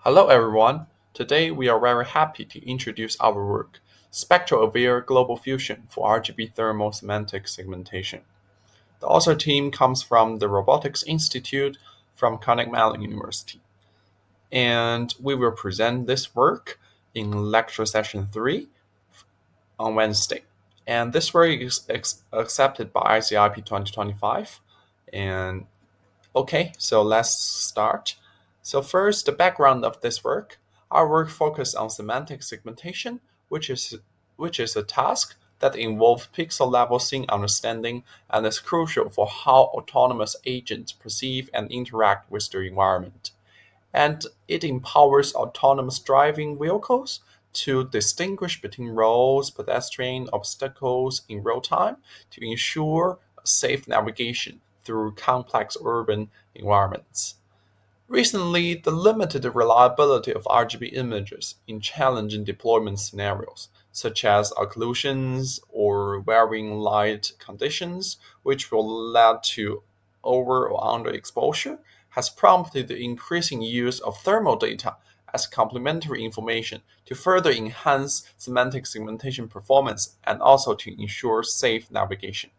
Hello everyone. Today we are very happy to introduce our work, Spectral-Aware Global Fusion for RGB-Thermal Semantic Segmentation. The author team comes from the Robotics Institute from Carnegie Mellon University. And we will present this work in lecture session 3 on Wednesday. And this work is accepted by ICIP 2025. And okay, so let's start. So first, the background of this work. Our work focuses on semantic segmentation, which is a task that involves pixel-level scene understanding and is crucial for how autonomous agents perceive and interact with their environment. And it empowers autonomous driving vehicles to distinguish between roads, pedestrian obstacles in real time to ensure safe navigation through complex urban environments. Recently, the limited reliability of RGB images in challenging deployment scenarios, such as occlusions or varying light conditions, which will lead to over or underexposure, has prompted the increasing use of thermal data as complementary information to further enhance semantic segmentation performance and also to ensure safe navigation.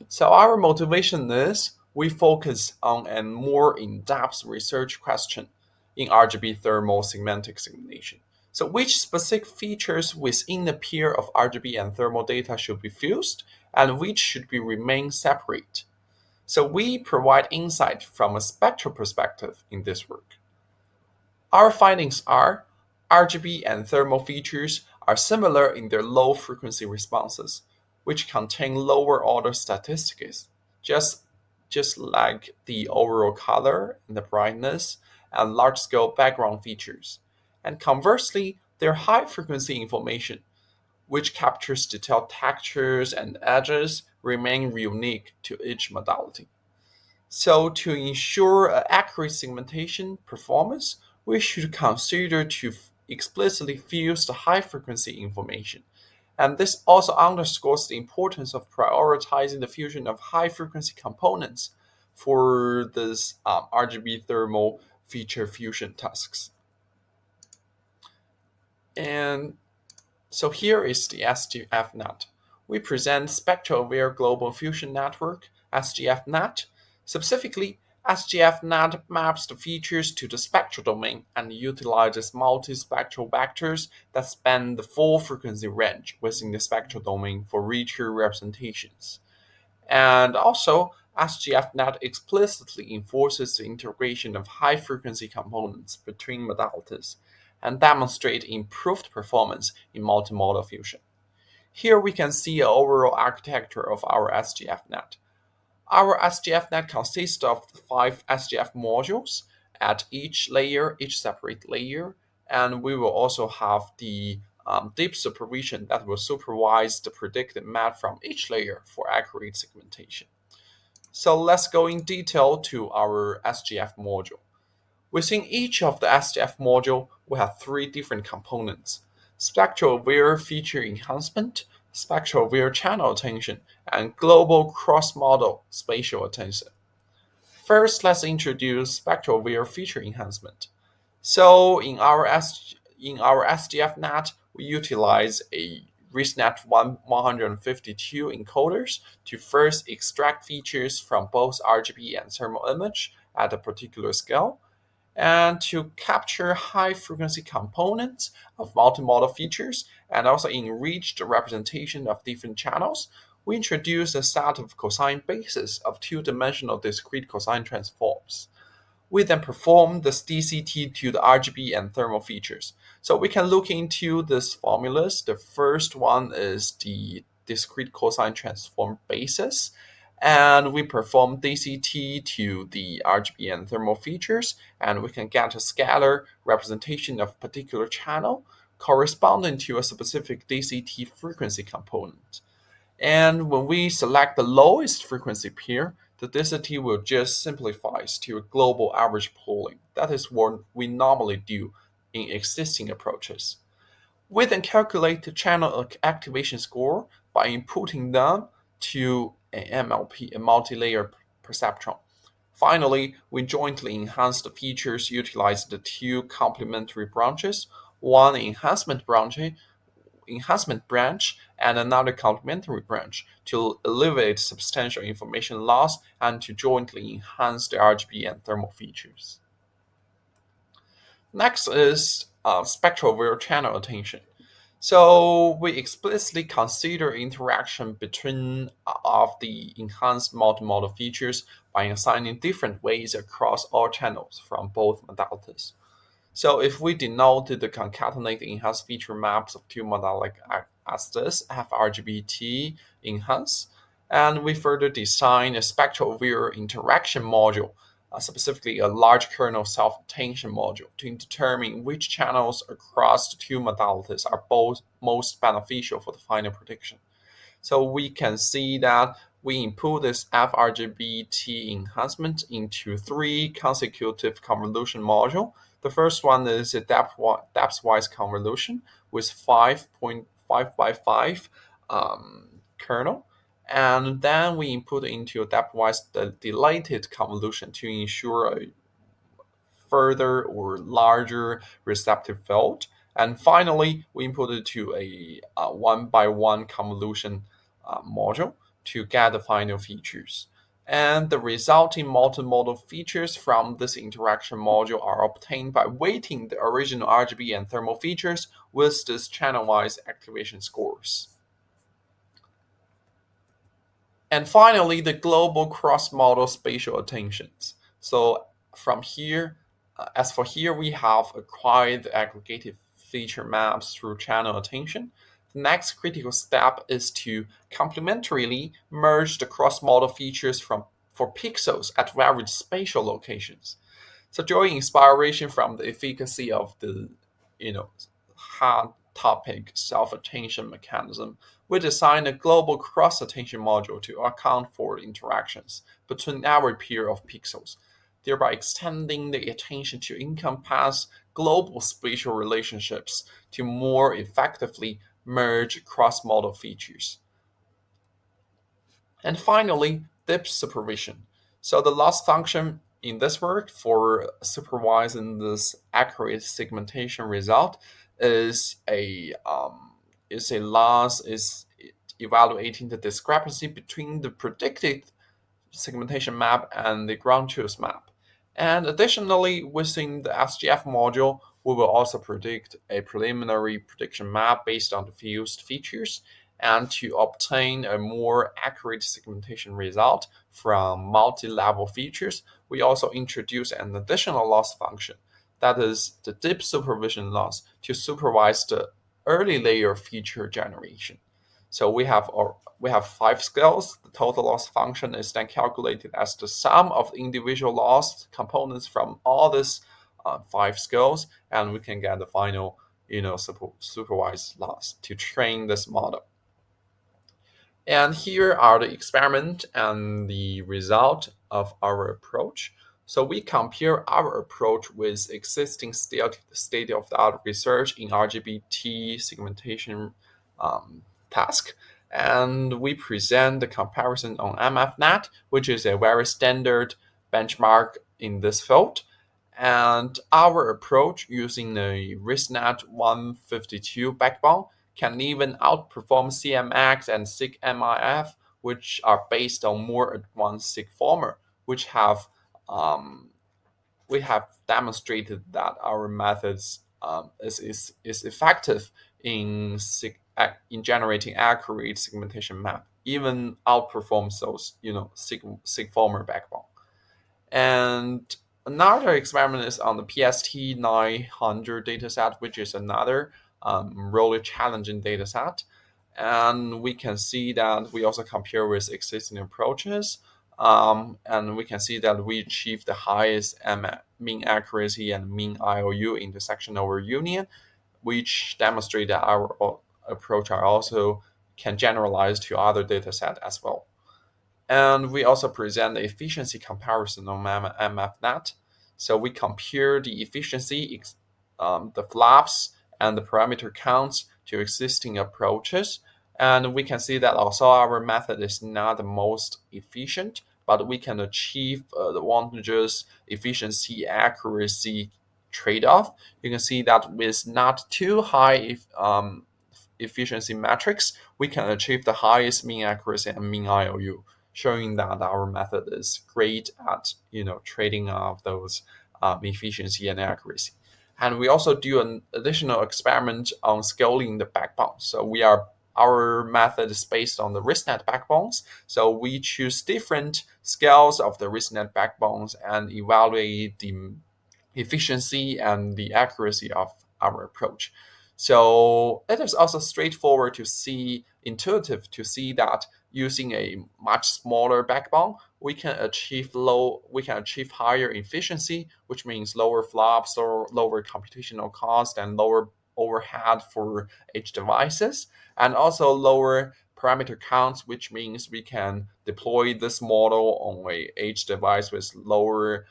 So our motivation is we focus on a more in-depth research question in RGB thermal semantic segmentation. So which specific features within the pair of RGB and thermal data should be fused and which should be remain separate? So we provide insight from a spectral perspective in this work. Our findings are RGB and thermal features are similar in their low frequency responses, which contain lower order statistics, just like the overall color and the brightness and large scale background features. And conversely, their high frequency information, which captures detailed textures and edges, remain unique to each modality. So to ensure accurate segmentation performance, we should consider to explicitly fuse the high frequency information. And this also underscores the importance of prioritizing the fusion of high frequency components for this RGB thermal feature fusion tasks. And so here is the SGFNet. We present Spectral-Aware Global Fusion Network, SGFNet. Specifically, SGFNet maps the features to the spectral domain and utilizes multispectral vectors that span the full frequency range within the spectral domain for richer representations. And also, SGFNet explicitly enforces the integration of high-frequency components between modalities and demonstrate improved performance in multimodal fusion. Here we can see an overall architecture of our SGFNet. Our SGFNet consists of 5 SGF modules at each separate layer, and we will also have the deep supervision that will supervise the predicted map from each layer for accurate segmentation. So let's go in detail to our SGF module. Within each of the SGF module, we have 3 different components: spectral-aware feature enhancement, spectral-aware channel attention, and global cross-model spatial attention. First, let's introduce spectral-aware feature enhancement. So in our SGF net, we utilize a ResNet 152 encoders to first extract features from both RGB and thermal image at a particular scale, and to capture high-frequency components of multimodal features and also enrich the representation of different channels, we introduce a set of cosine bases of two-dimensional discrete cosine transforms. We then perform this DCT to the RGB and thermal features. So we can look into these formulas. The first one is the discrete cosine transform basis, and we perform DCT to the RGB and thermal features, and we can get a scalar representation of particular channel corresponding to a specific DCT frequency component. And when we select the lowest frequency pair, the DCT will just simplifies to a global average pooling. That is what we normally do in existing approaches. We then calculate the channel activation score by inputting them to an MLP, a multi-layer perceptron. Finally, we jointly enhance the features utilizing the two complementary branches, one enhancement branch and another complementary branch to alleviate substantial information loss and to jointly enhance the RGB and thermal features. Next is spectral-aware channel attention. So we explicitly consider interaction between of the enhanced multimodal features by assigning different weights across all channels from both modalities. So if we denote the concatenated enhanced feature maps of two modalities as this, have RGBT enhance, and we further design a spectral-aware interaction module, specifically a large kernel self-attention module, to determine which channels across the two modalities are both most beneficial for the final prediction. So we can see that we input this FRGBT enhancement into three consecutive convolution modules. The first one is a depth-wise convolution with 5.5 by 5 kernel. And then we input into a depth-wise dilated convolution to ensure a further or larger receptive field. And finally, we input it to a one-by-one convolution module to get the final features. And the resulting multimodal features from this interaction module are obtained by weighting the original RGB and thermal features with this channel-wise activation scores. And finally, the global cross-modal spatial attentions. So from here, as for here, we have acquired the aggregated feature maps through channel attention. The next critical step is to complementarily merge the cross-modal features for pixels at various spatial locations. So drawing inspiration from the efficacy of the hard topic self-attention mechanism, we designed a global cross-attention module to account for interactions between every pair of pixels, thereby extending the attention to encompass global spatial relationships to more effectively merge cross-modal features. And finally, depth supervision. So the loss function in this work for supervising this accurate segmentation result is evaluating the discrepancy between the predicted segmentation map and the ground truth map. And additionally, within the SGF module, we will also predict a preliminary prediction map based on the fused features and to obtain a more accurate segmentation result from multi-level features. We also introduce an additional loss function, that is the deep supervision loss, to supervise the early layer feature generation. So we have 5 scales. The total loss function is then calculated as the sum of individual loss components from all these 5 scales, and we can get the final supervised loss to train this model. And here are the experiment and the result of our approach. So we compare our approach with existing state-of-the-art research in RGBT segmentation task. And we present the comparison on MFNet, which is a very standard benchmark in this field. And our approach using the RISNet 152 backbone can even outperform CMX and SIG-MIF, which are based on more advanced SIG former, which we have demonstrated that our methods is effective in generating accurate segmentation map, even outperforms those SIG former backbone. And another experiment is on the PST 900 dataset, which is another really challenging dataset. And we can see that we also compare with existing approaches. And we can see that we achieve the highest mean accuracy and mean IOU intersection over union, which demonstrate that our approach also can generalize to other dataset as well. And we also present the efficiency comparison on MFNet. So we compare the efficiency, the flaps, and the parameter counts to existing approaches. And we can see that also our method is not the most efficient, but we can achieve the advantages, efficiency, accuracy trade-off. You can see that with not too high efficiency metrics, we can achieve the highest mean accuracy and mean IOU, showing that our method is great at trading off those efficiency and accuracy. And we also do an additional experiment on scaling the backbone. So our method is based on the ResNet backbones. So we choose different scales of the ResNet backbones and evaluate the efficiency and the accuracy of our approach. So it is also straightforward to see, intuitive to see that using a much smaller backbone, we can achieve higher efficiency, which means lower flops or lower computational cost and lower overhead for edge devices, and also lower parameter counts, which means we can deploy this model on a edge device with lower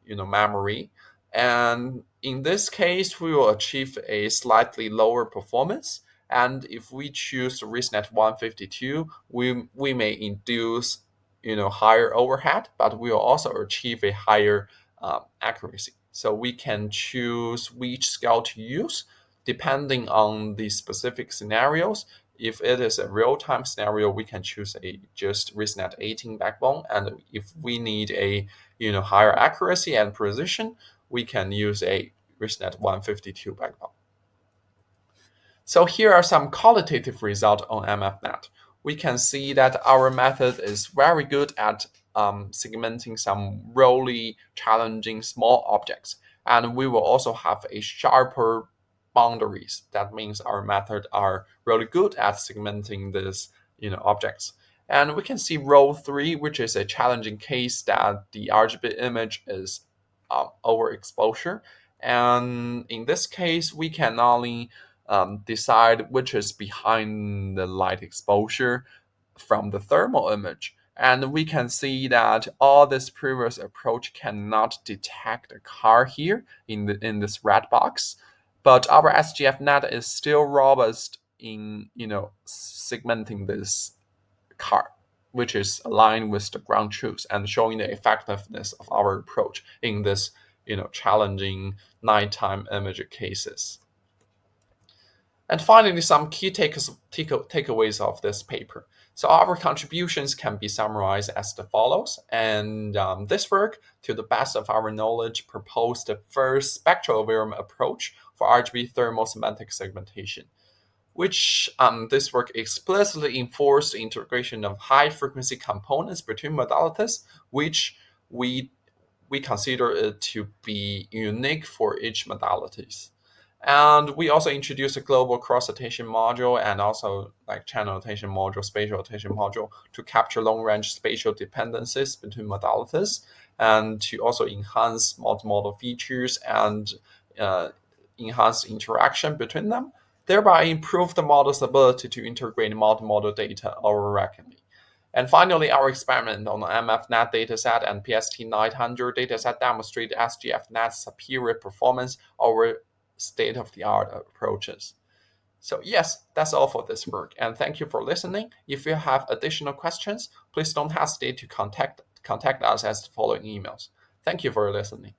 memory. And in this case, we will achieve a slightly lower performance. And if we choose ResNet 152, we may induce higher overhead, but we will also achieve a higher accuracy. So we can choose which scale to use depending on the specific scenarios. If it is a real-time scenario, we can choose a just ResNet 18 backbone, and if we need a higher accuracy and precision, we can use a ResNet 152 backbone. So here are some qualitative results on MFNet. We can see that our method is very good at segmenting some really challenging small objects, and we will also have a sharper boundaries. That means our method are really good at segmenting these objects. And we can see row 3, which is a challenging case that the RGB image is overexposure. And in this case, we can only decide which is behind the light exposure from the thermal image. And we can see that all this previous approach cannot detect a car here in this red box. But our SGFNet is still robust in segmenting this car, which is aligned with the ground truth and showing the effectiveness of our approach in this challenging nighttime image cases. And finally, some key takeaways of this paper. So our contributions can be summarized as the follows. And this work, to the best of our knowledge, proposed the first spectral-aware approach for RGB thermal semantic segmentation, which this work explicitly enforced the integration of high-frequency components between modalities, which we consider it to be unique for each modalities. And we also introduced a global cross-attention module and also like channel attention module, spatial attention module to capture long-range spatial dependencies between modalities and to also enhance multimodal features and enhance interaction between them, thereby improve the model's ability to integrate multimodal data over rapidly. And finally, our experiment on the MFNet dataset and PST900 dataset demonstrate SGFNet's superior performance over state-of-the-art approaches. So yes, that's all for this work, and thank you for listening. If you have additional questions, please don't hesitate to contact us as the following emails. Thank you for listening.